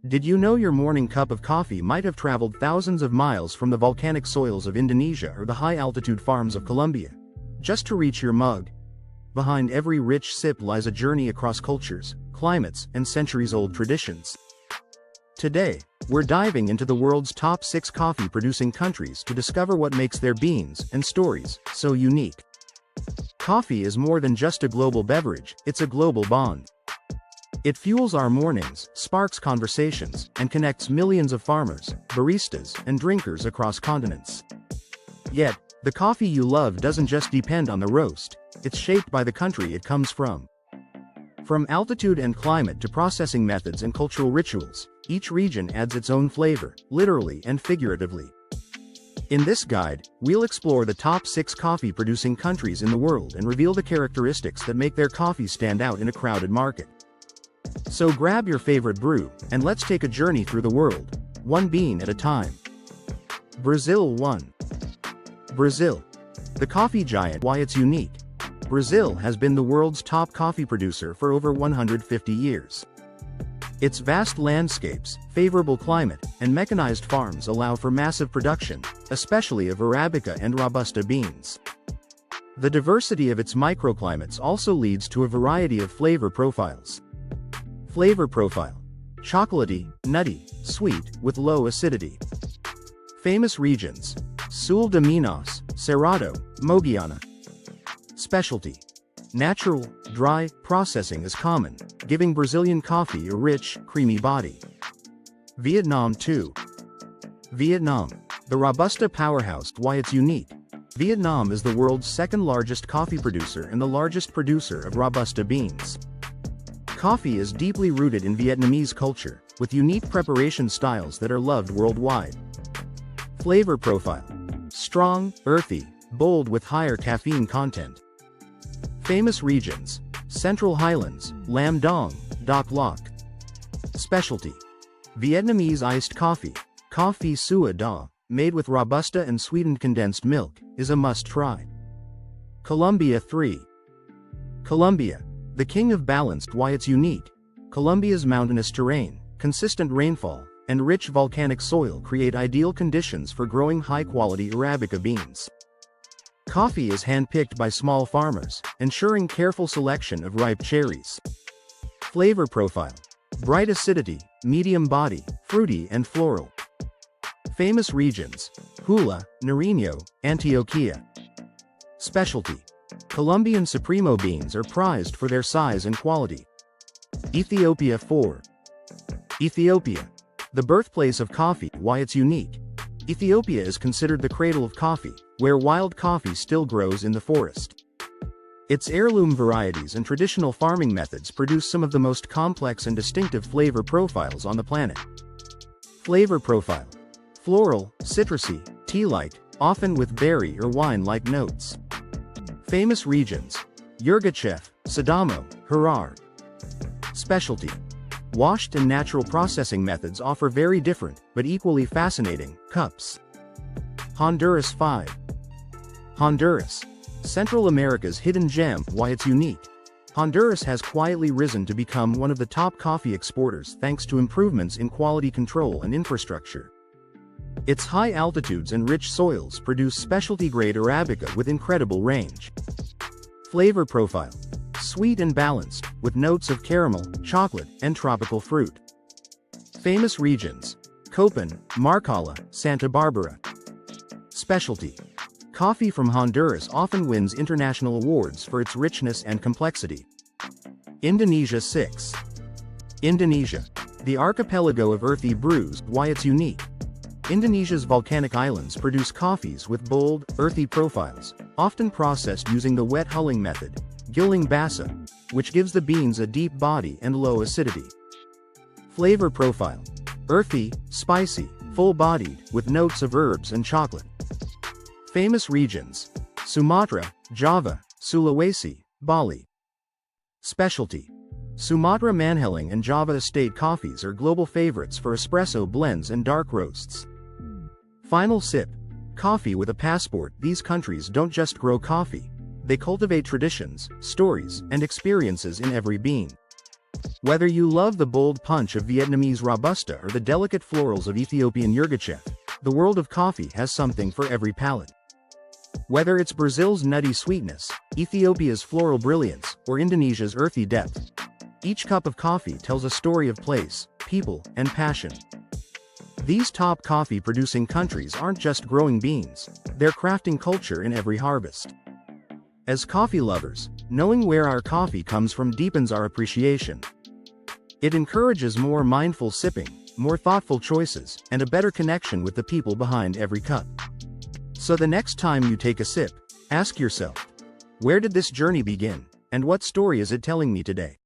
Did you know your morning cup of coffee might have traveled thousands of miles from the volcanic soils of Indonesia or the high-altitude farms of Colombia, just to reach your mug? Behind every rich sip lies a journey across cultures, climates, and centuries-old traditions. Today, we're diving into the world's top 6 coffee-producing countries to discover what makes their beans and stories so unique. Coffee is more than just a global beverage, it's a global bond. It fuels our mornings, sparks conversations, and connects millions of farmers, baristas, and drinkers across continents. Yet, the coffee you love doesn't just depend on the roast, it's shaped by the country it comes from. From altitude and climate to processing methods and cultural rituals, each region adds its own flavor, literally and figuratively. In this guide, we'll explore the top 6 coffee-producing countries in the world and reveal the characteristics that make their coffee stand out in a crowded market. So grab your favorite brew, and let's take a journey through the world, one bean at a time. Brazil 1. Brazil. The coffee giant. Why it's unique. Brazil has been the world's top coffee producer for over 150 years. Its vast landscapes, favorable climate, and mechanized farms allow for massive production, especially of Arabica and Robusta beans. The diversity of its microclimates also leads to a variety of flavor profiles. Flavor profile: chocolatey, nutty, sweet, with low acidity. Famous regions: Sul de Minas, Cerrado, Mogiana. Specialty: natural, dry, processing is common, giving Brazilian coffee a rich, creamy body. Vietnam 2. Vietnam. The Robusta powerhouse. Why it's unique. Vietnam is the world's second largest coffee producer and the largest producer of Robusta beans. Coffee is deeply rooted in Vietnamese culture, with unique preparation styles that are loved worldwide. Flavor profile: strong, earthy, bold with higher caffeine content. Famous regions: Central Highlands, Lam Dong, Doc Loc. Specialty: Vietnamese iced coffee, Coffee Sua Da, made with Robusta and sweetened condensed milk, is a must-try. Colombia 3. Colombia. The king of balanced. Why it's unique. Colombia's mountainous terrain, consistent rainfall, and rich volcanic soil create ideal conditions for growing high-quality Arabica beans. Coffee is hand-picked by small farmers, ensuring careful selection of ripe cherries. Flavor profile: bright acidity, medium body, fruity and floral. Famous regions: Huila, Nariño, Antioquia. Specialty: Colombian Supremo beans are prized for their size and quality. Ethiopia 4. Ethiopia. The birthplace of coffee. Why it's unique. Ethiopia is considered the cradle of coffee, where wild coffee still grows in the forest. Its heirloom varieties and traditional farming methods produce some of the most complex and distinctive flavor profiles on the planet. Flavor profile: floral, citrusy, tea-like, often with berry or wine-like notes. Famous regions: Yirgacheffe, Sadamo, Harar. Specialty: washed and natural processing methods offer very different, but equally fascinating, cups. Honduras 5. Honduras. Central America's hidden gem. Why it's unique. Honduras has quietly risen to become one of the top coffee exporters thanks to improvements in quality control and infrastructure. Its high altitudes and rich soils produce specialty-grade Arabica with incredible range. Flavor profile: sweet and balanced, with notes of caramel, chocolate, and tropical fruit. Famous regions: Copan, Marcala, Santa Barbara. Specialty: coffee from Honduras often wins international awards for its richness and complexity. Indonesia 6. Indonesia. The archipelago of earthy brews. Why it's unique. Indonesia's volcanic islands produce coffees with bold, earthy profiles, often processed using the wet hulling method, gilling basa, which gives the beans a deep body and low acidity. Flavor profile: earthy, spicy, full-bodied, with notes of herbs and chocolate. Famous regions: Sumatra, Java, Sulawesi, Bali. Specialty: Sumatra Manheling and Java Estate coffees are global favorites for espresso blends and dark roasts. Final sip: coffee with a passport. These countries don't just grow coffee, they cultivate traditions, stories, and experiences in every bean. Whether you love the bold punch of Vietnamese Robusta or the delicate florals of Ethiopian Yirgacheffe, the world of coffee has something for every palate. Whether it's Brazil's nutty sweetness, Ethiopia's floral brilliance, or Indonesia's earthy depth, each cup of coffee tells a story of place, people, and passion. These top coffee-producing countries aren't just growing beans, they're crafting culture in every harvest. As coffee lovers, knowing where our coffee comes from deepens our appreciation. It encourages more mindful sipping, more thoughtful choices, and a better connection with the people behind every cup. So the next time you take a sip, ask yourself, where did this journey begin, and what story is it telling me today?